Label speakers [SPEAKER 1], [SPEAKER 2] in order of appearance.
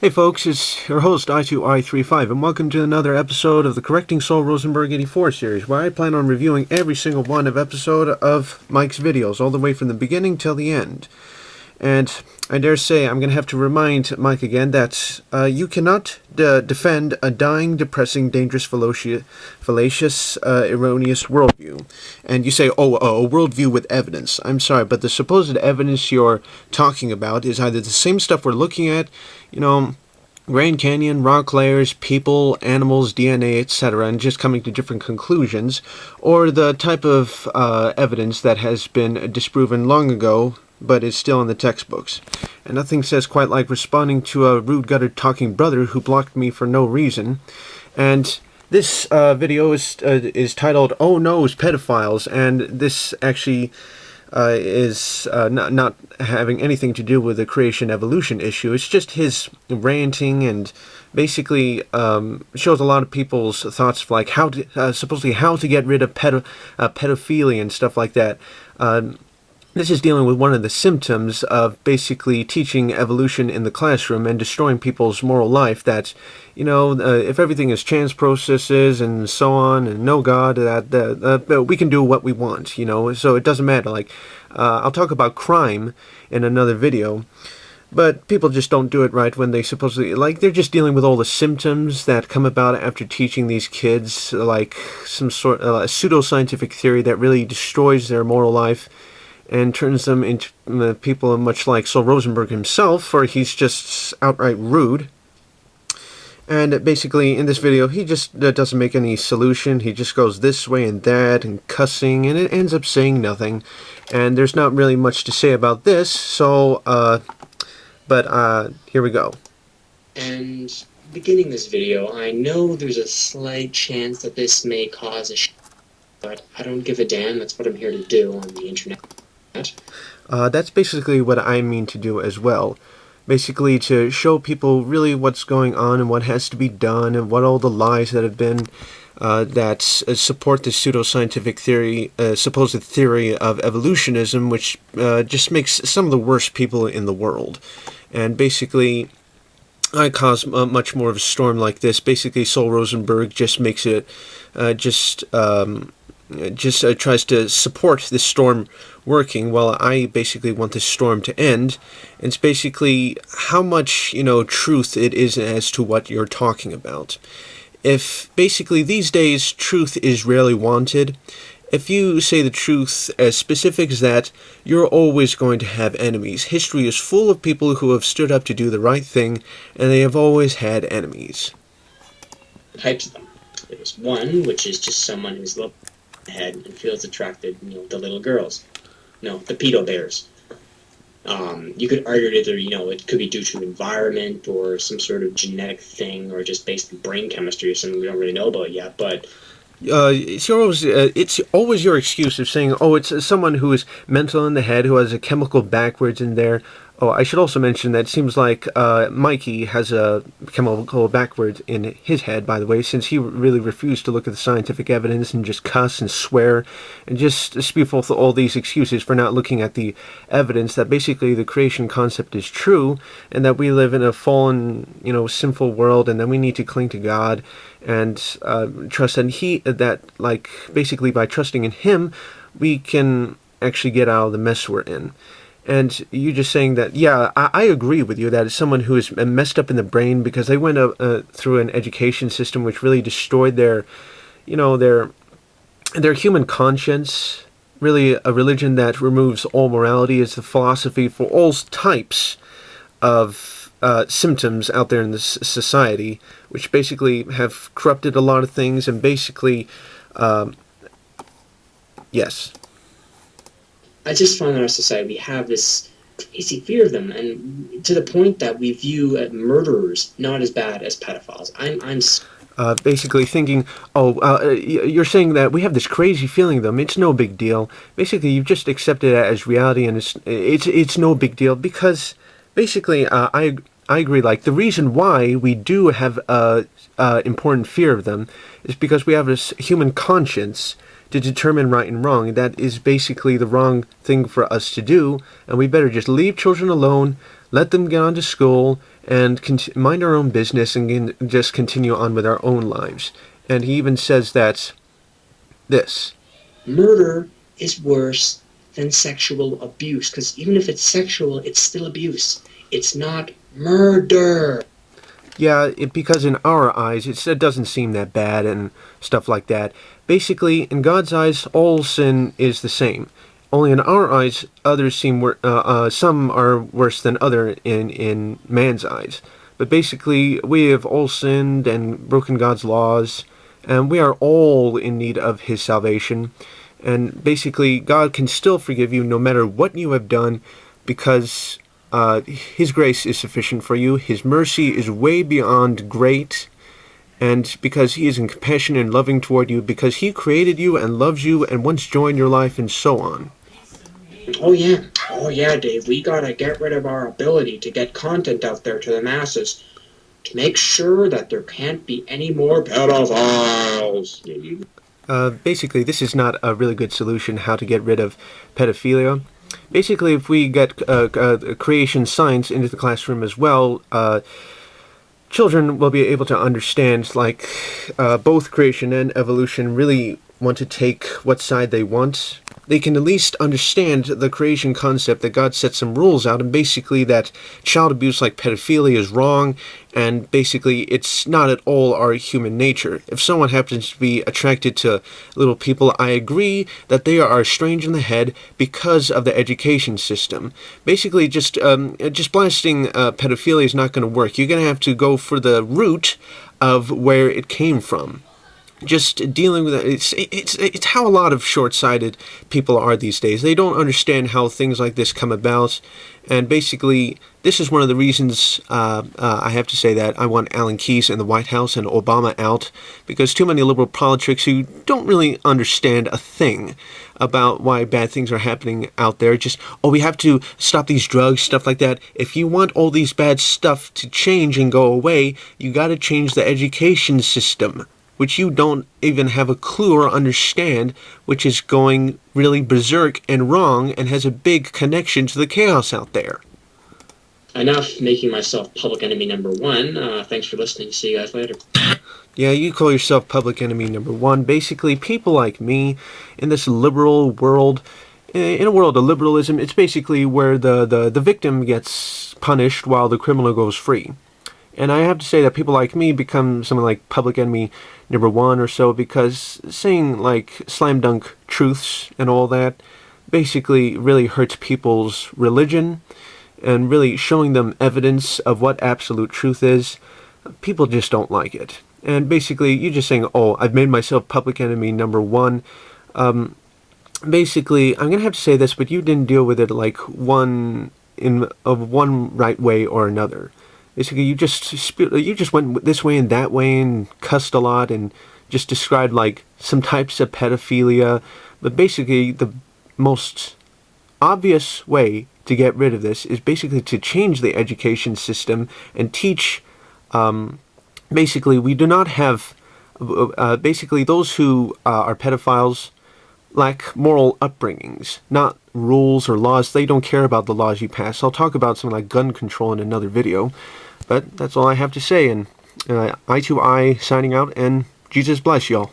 [SPEAKER 1] Hey folks, it's your host I2I35, and welcome to another episode of the Correcting SolRosenberg84 series, where I plan on reviewing every single one of episode of Mike's videos, all the way from the beginning till the end. And I dare say I'm going to have to remind Mike again that you cannot defend a dying, depressing, dangerous, fallacious, erroneous worldview. And you say, a worldview with evidence. I'm sorry, but the supposed evidence you're talking about is either the same stuff we're looking at, Grand Canyon, rock layers, people, animals, DNA, etc., and just coming to different conclusions, or the type of evidence that has been disproven long ago, but is still in the textbooks. And nothing says quite like responding to a rude guttered talking brother who blocked me for no reason. And this video is titled "Oh Noes, Pedophiles," and this actually is not having anything to do with the creation-evolution issue. It's just his ranting and basically shows a lot of people's thoughts of like supposedly how to get rid of pedophilia and stuff like that. This is dealing with one of the symptoms of basically teaching evolution in the classroom and destroying people's moral life, that, if everything is chance processes and so on, and no God, that we can do what we want, so it doesn't matter. I'll talk about crime in another video, but people just don't do it right when they supposedly, they're just dealing with all the symptoms that come about after teaching these kids, like some sort of pseudoscientific theory that really destroys their moral life and turns them into people much like SolRosenberg himself, or he's just outright rude. And basically, in this video, he just doesn't make any solution. He just goes this way and that, and cussing, and it ends up saying nothing. And there's not really much to say about this, so, here we go.
[SPEAKER 2] And beginning this video, I know there's a slight chance that this may cause but I don't give a damn. That's what I'm here to do on the internet.
[SPEAKER 1] That's basically what I mean to do as well. Basically to show people really what's going on and what has to be done and what all the lies that have been that support the pseudoscientific theory, supposed theory of evolutionism, which just makes some of the worst people in the world. And basically, I cause much more of a storm like this. Basically, SolRosenberg just makes it, tries to support this storm working, while I basically want this storm to end. And it's basically how much, truth it is as to what you're talking about. If basically these days truth is rarely wanted, if you say the truth as specific as that, you're always going to have enemies. History is full of people who have stood up to do the right thing, and they have always had enemies.
[SPEAKER 2] Types of them. There's one, which is just someone who's looked ahead and feels attracted, to little girls. The pedo bears. You could argue either, it could be due to environment or some sort of genetic thing, or just based on brain chemistry or something we don't really know about yet, but
[SPEAKER 1] it's always your excuse of saying, it's someone who is mental in the head, who has a chemical backwards in there. Oh, I should also mention that it seems like Mikey has a chemical backwards in his head, by the way, since he really refused to look at the scientific evidence and just cuss and swear and just spew forth all these excuses for not looking at the evidence that basically the creation concept is true, and that we live in a fallen, sinful world, and that we need to cling to God and trust that basically by trusting in Him, we can actually get out of the mess we're in. And you just saying that, yeah, I agree with you that it's someone who is messed up in the brain because they went through an education system which really destroyed their human conscience. Really, a religion that removes all morality is the philosophy for all types of symptoms out there in this society, which basically have corrupted a lot of things and basically, yes.
[SPEAKER 2] I just find in our society we have this crazy fear of them, and to the point that we view murderers not as bad as pedophiles. I'm
[SPEAKER 1] basically thinking, you're saying that we have this crazy feeling of them. It's no big deal. Basically, you've just accepted it as reality, and it's no big deal because basically, I agree. Like, the reason why we do have important fear of them is because we have this human conscience to determine right and wrong. That is basically the wrong thing for us to do, and we better just leave children alone, let them get on to school, and mind our own business and just continue on with our own lives. And he even says that this:
[SPEAKER 2] murder is worse than sexual abuse, because even if it's sexual, it's still abuse. It's not murder.
[SPEAKER 1] Yeah, because in our eyes, it doesn't seem that bad and stuff like that. Basically, in God's eyes, all sin is the same. Only in our eyes, others seem some are worse than other in man's eyes. But basically, we have all sinned and broken God's laws, and we are all in need of His salvation. And basically, God can still forgive you no matter what you have done, because His grace is sufficient for you. His mercy is way beyond great. And because He is compassionate and loving toward you, because He created you and loves you and wants joy in your life, and so on.
[SPEAKER 2] Oh yeah, Dave, we gotta get rid of our ability to get content out there to the masses to make sure that there can't be any more pedophiles.
[SPEAKER 1] Basically, this is not a really good solution how to get rid of pedophilia. Basically, if we get creation science into the classroom as well, children will be able to understand, like, both creation and evolution really want to take what side they want. They can at least understand the creation concept, that God set some rules out, and basically that child abuse like pedophilia is wrong, and basically it's not at all our human nature. If someone happens to be attracted to little people, I agree that they are strange in the head because of the education system. Basically, just blasting pedophilia is not going to work. You're going to have to go for the root of where it came from. Just dealing with it, it's how a lot of short-sighted people are these days. They don't understand how things like this come about, and basically this is one of the reasons I have to say that I want Alan Keyes in the White House and Obama out, because too many liberal politics who don't really understand a thing about why bad things are happening out there. Just, we have to stop these drugs, stuff like that. If you want all these bad stuff to change and go away, you got to change the education system, which you don't even have a clue or understand, which is going really berserk and wrong and has a big connection to the chaos out there.
[SPEAKER 2] Enough making myself public enemy number one. Thanks for listening. See you guys later.
[SPEAKER 1] Yeah, you call yourself public enemy number one. Basically, people like me in this liberal world, in a world of liberalism, it's basically where the victim gets punished while the criminal goes free. And I have to say that people like me become something like public enemy number one or so, because saying like slam dunk truths and all that basically really hurts people's religion, and really showing them evidence of what absolute truth is, people just don't like it. And basically, you're just saying, I've made myself public enemy number one. Basically, I'm going to have to say this, but you didn't deal with it like one right way or another. Basically, you just went this way and that way and cussed a lot and just described like some types of pedophilia. But basically, the most obvious way to get rid of this is basically to change the education system and teach. Basically, we do not have. Basically, those who are pedophiles lack moral upbringings, not rules or laws. They don't care about the laws you pass. I'll talk about something like gun control in another video, but that's all I have to say. And I2I signing out, and Jesus bless y'all.